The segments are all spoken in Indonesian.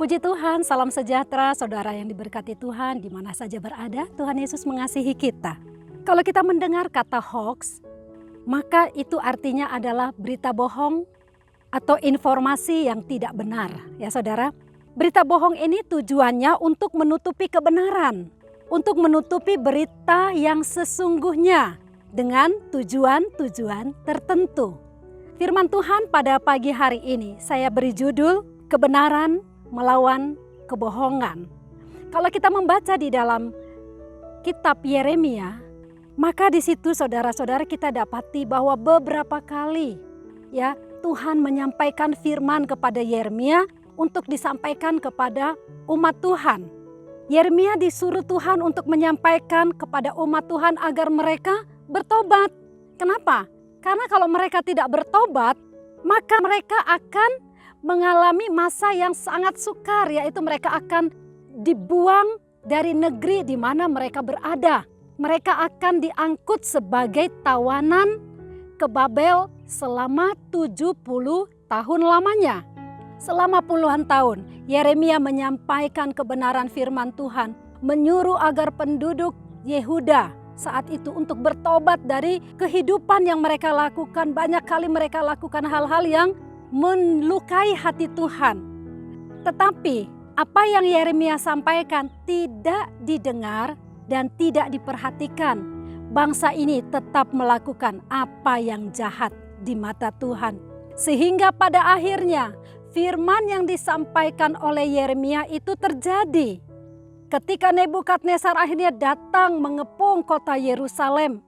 Puji Tuhan, salam sejahtera saudara yang diberkati Tuhan di mana saja berada. Tuhan Yesus mengasihi kita. Kalau kita mendengar kata hoax, maka itu artinya adalah berita bohong atau informasi yang tidak benar. Ya saudara, berita bohong ini tujuannya untuk menutupi kebenaran, untuk menutupi berita yang sesungguhnya dengan tujuan-tujuan tertentu. Firman Tuhan pada pagi hari ini saya beri judul kebenaran melawan kebohongan. Kalau kita membaca di dalam kitab Yeremia, maka di situ saudara-saudara kita dapati bahwa beberapa kali ya Tuhan menyampaikan firman kepada Yeremia untuk disampaikan kepada umat Tuhan. Yeremia disuruh Tuhan untuk menyampaikan kepada umat Tuhan agar mereka bertobat. Kenapa? Karena kalau mereka tidak bertobat, maka mereka akan mengalami masa yang sangat sukar, yaitu mereka akan dibuang dari negeri di mana mereka berada. Mereka akan diangkut sebagai tawanan ke Babel selama 70 tahun lamanya. Selama puluhan tahun, Yeremia menyampaikan kebenaran firman Tuhan, menyuruh agar penduduk Yehuda saat itu untuk bertobat dari kehidupan yang mereka lakukan. Banyak kali mereka lakukan hal-hal yang melukai hati Tuhan. Tetapi apa yang Yeremia sampaikan tidak didengar dan tidak diperhatikan. Bangsa ini tetap melakukan apa yang jahat di mata Tuhan. Sehingga pada akhirnya firman yang disampaikan oleh Yeremia itu terjadi. Ketika Nebukadnezar akhirnya datang mengepung kota Yerusalem,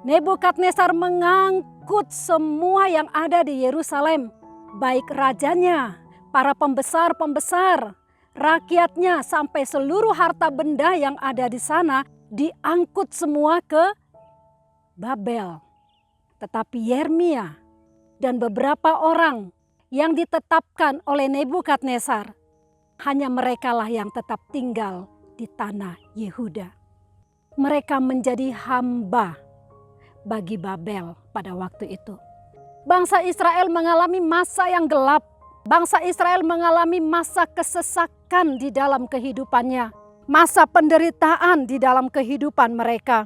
Nebukadnezar mengangkut semua yang ada di Yerusalem, baik rajanya, para pembesar-pembesar, rakyatnya, sampai seluruh harta benda yang ada di sana diangkut semua ke Babel. Tetapi Yeremia dan beberapa orang yang ditetapkan oleh Nebukadnezar, hanya merekalah yang tetap tinggal di tanah Yehuda. Mereka menjadi hamba bagi Babel pada waktu itu. Bangsa Israel mengalami masa yang gelap. Bangsa Israel mengalami masa kesesakan di dalam kehidupannya. Masa penderitaan di dalam kehidupan mereka.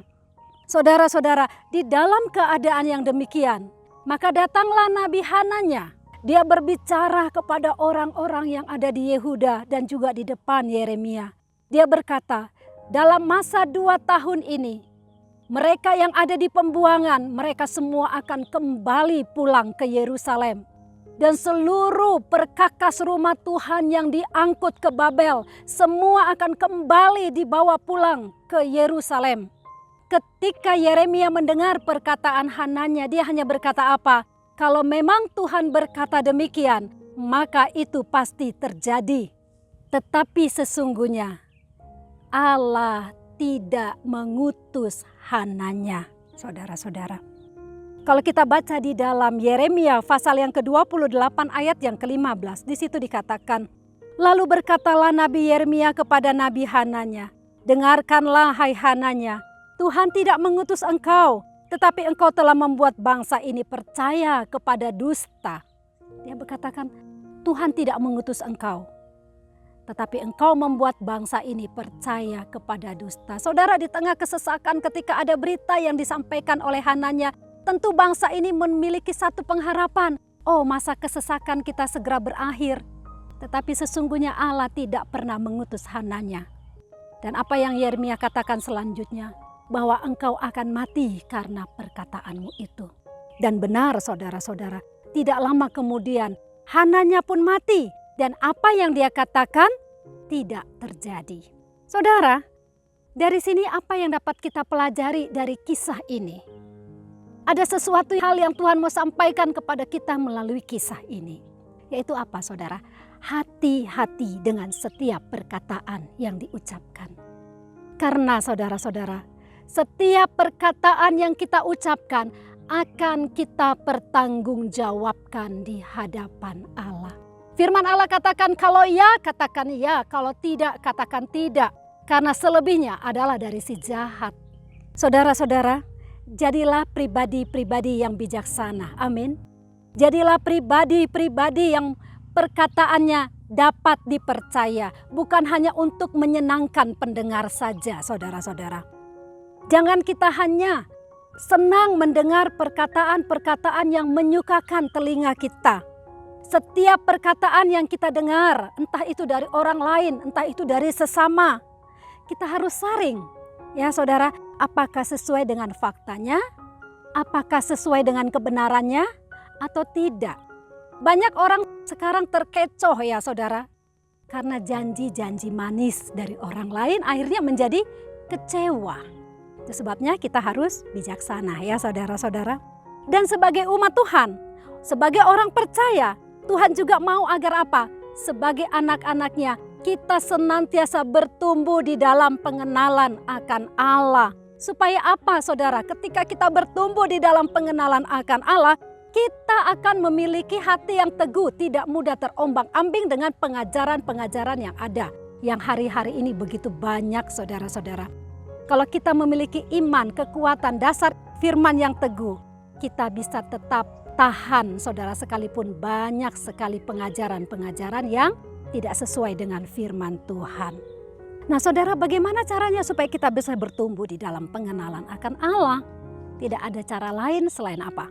Saudara-saudara, di dalam keadaan yang demikian, maka datanglah Nabi Hananya. Dia berbicara kepada orang-orang yang ada di Yehuda dan juga di depan Yeremia. Dia berkata, dalam masa 2 tahun ini, mereka yang ada di pembuangan, mereka semua akan kembali pulang ke Yerusalem. Dan seluruh perkakas rumah Tuhan yang diangkut ke Babel, semua akan kembali dibawa pulang ke Yerusalem. Ketika Yeremia mendengar perkataan Hananya, dia hanya berkata apa? Kalau memang Tuhan berkata demikian, maka itu pasti terjadi. Tetapi sesungguhnya Allah tidak mengutus Hananya, saudara-saudara. Kalau kita baca di dalam Yeremia pasal yang ke-28 ayat yang ke-15, di situ dikatakan, lalu berkatalah Nabi Yeremia kepada Nabi Hananya, dengarkanlah hai Hananya, Tuhan tidak mengutus engkau, tetapi engkau telah membuat bangsa ini percaya kepada dusta. Dia berkatakan, Tuhan tidak mengutus engkau, tetapi engkau membuat bangsa ini percaya kepada dusta. Saudara, di tengah kesesakan ketika ada berita yang disampaikan oleh Hananya, tentu bangsa ini memiliki satu pengharapan. Oh, masa kesesakan kita segera berakhir. Tetapi sesungguhnya Allah tidak pernah mengutus Hananya. Dan apa yang Yeremia katakan selanjutnya? Bahwa engkau akan mati karena perkataanmu itu. Dan benar saudara-saudara, tidak lama kemudian Hananya pun mati. Dan apa yang dia katakan tidak terjadi. Saudara, dari sini apa yang dapat kita pelajari dari kisah ini? Ada sesuatu hal yang Tuhan mau sampaikan kepada kita melalui kisah ini. Yaitu apa saudara? Hati-hati dengan setiap perkataan yang diucapkan. Karena saudara-saudara, setiap perkataan yang kita ucapkan akan kita pertanggungjawabkan di hadapan Allah. Firman Allah katakan kalau ya, katakan ya. Kalau tidak, katakan tidak. Karena selebihnya adalah dari si jahat. Saudara-saudara, jadilah pribadi-pribadi yang bijaksana. Amin. Jadilah pribadi-pribadi yang perkataannya dapat dipercaya, bukan hanya untuk menyenangkan pendengar saja, saudara-saudara. Jangan kita hanya senang mendengar perkataan-perkataan yang menyukakan telinga kita. Setiap perkataan yang kita dengar, entah itu dari orang lain, entah itu dari sesama, kita harus saring. Ya saudara, apakah sesuai dengan faktanya? Apakah sesuai dengan kebenarannya atau tidak? Banyak orang sekarang terkecoh ya saudara, karena janji-janji manis dari orang lain akhirnya menjadi kecewa. Itu sebabnya kita harus bijaksana ya saudara-saudara. Dan sebagai umat Tuhan, sebagai orang percaya, Tuhan juga mau agar apa? Sebagai anak-anaknya, kita senantiasa bertumbuh di dalam pengenalan akan Allah. Supaya apa saudara? Ketika kita bertumbuh di dalam pengenalan akan Allah, kita akan memiliki hati yang teguh, tidak mudah terombang-ambing dengan pengajaran-pengajaran yang ada. Yang hari-hari ini begitu banyak saudara-saudara. Kalau kita memiliki iman, kekuatan, dasar firman yang teguh, kita bisa tetap tahan saudara, sekalipun banyak sekali pengajaran-pengajaran yang tidak sesuai dengan firman Tuhan. Nah saudara, bagaimana caranya supaya kita bisa bertumbuh di dalam pengenalan akan Allah? Tidak ada cara lain selain apa?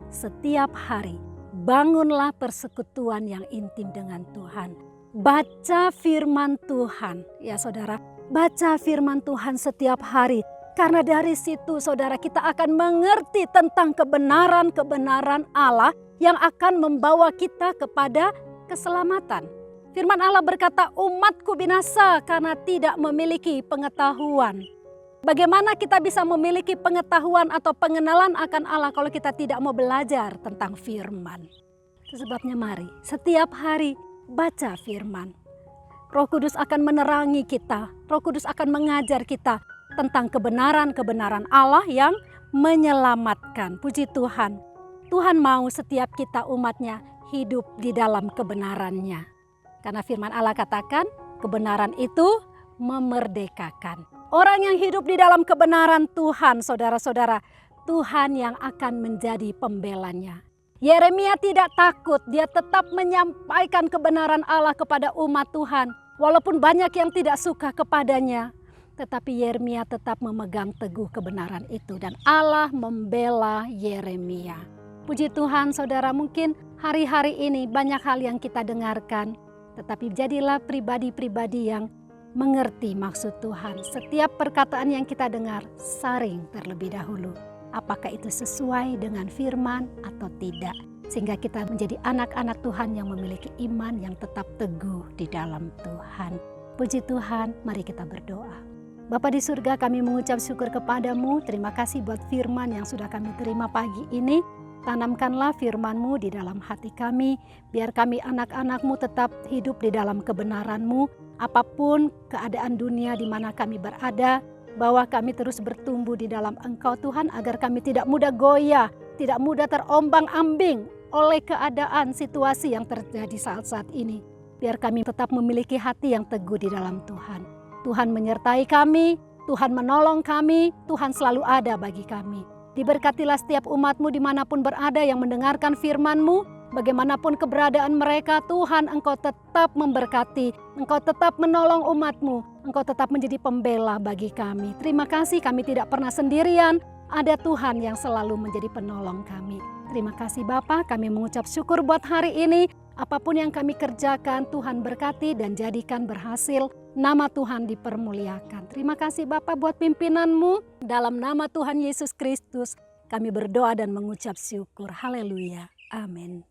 Setiap hari bangunlah persekutuan yang intim dengan Tuhan. Baca firman Tuhan ya saudara. Baca firman Tuhan setiap hari. Karena dari situ saudara, kita akan mengerti tentang kebenaran-kebenaran Allah yang akan membawa kita kepada keselamatan. Firman Allah berkata, umatku binasa karena tidak memiliki pengetahuan. Bagaimana kita bisa memiliki pengetahuan atau pengenalan akan Allah kalau kita tidak mau belajar tentang firman? Itu sebabnya mari setiap hari baca firman. Roh Kudus akan menerangi kita. Roh Kudus akan mengajar kita tentang kebenaran-kebenaran Allah yang menyelamatkan. Puji Tuhan. Tuhan mau setiap kita umatnya hidup di dalam kebenarannya. Karena firman Allah katakan kebenaran itu memerdekakan. Orang yang hidup di dalam kebenaran Tuhan, saudara-saudara, Tuhan yang akan menjadi pembelanya. Yeremia tidak takut, dia tetap menyampaikan kebenaran Allah kepada umat Tuhan. Walaupun banyak yang tidak suka kepadanya, tetapi Yeremia tetap memegang teguh kebenaran itu. Dan Allah membela Yeremia. Puji Tuhan saudara, mungkin hari-hari ini banyak hal yang kita dengarkan. Tetapi jadilah pribadi-pribadi yang mengerti maksud Tuhan. Setiap perkataan yang kita dengar, saring terlebih dahulu. Apakah itu sesuai dengan firman atau tidak. Sehingga kita menjadi anak-anak Tuhan yang memiliki iman yang tetap teguh di dalam Tuhan. Puji Tuhan, mari kita berdoa. Bapa di surga, kami mengucap syukur kepadamu. Terima kasih buat firman yang sudah kami terima pagi ini. Tanamkanlah firman-Mu di dalam hati kami. Biar kami anak-anak-Mu tetap hidup di dalam kebenaran-Mu. Apapun keadaan dunia di mana kami berada, bahwa kami terus bertumbuh di dalam Engkau Tuhan. Agar kami tidak mudah goyah, tidak mudah terombang-ambing oleh keadaan situasi yang terjadi saat-saat ini. Biar kami tetap memiliki hati yang teguh di dalam Tuhan. Tuhan menyertai kami, Tuhan menolong kami, Tuhan selalu ada bagi kami. Diberkatilah setiap umat-Mu dimanapun berada yang mendengarkan firman-Mu. Bagaimanapun keberadaan mereka, Tuhan Engkau tetap memberkati, Engkau tetap menolong umat-Mu, Engkau tetap menjadi pembela bagi kami. Terima kasih kami tidak pernah sendirian, ada Tuhan yang selalu menjadi penolong kami. Terima kasih Bapa, kami mengucap syukur buat hari ini. Apapun yang kami kerjakan, Tuhan berkati dan jadikan berhasil. Nama Tuhan dipermuliakan. Terima kasih Bapa buat pimpinan-Mu. Dalam nama Tuhan Yesus Kristus, kami berdoa dan mengucap syukur. Haleluya. Amin.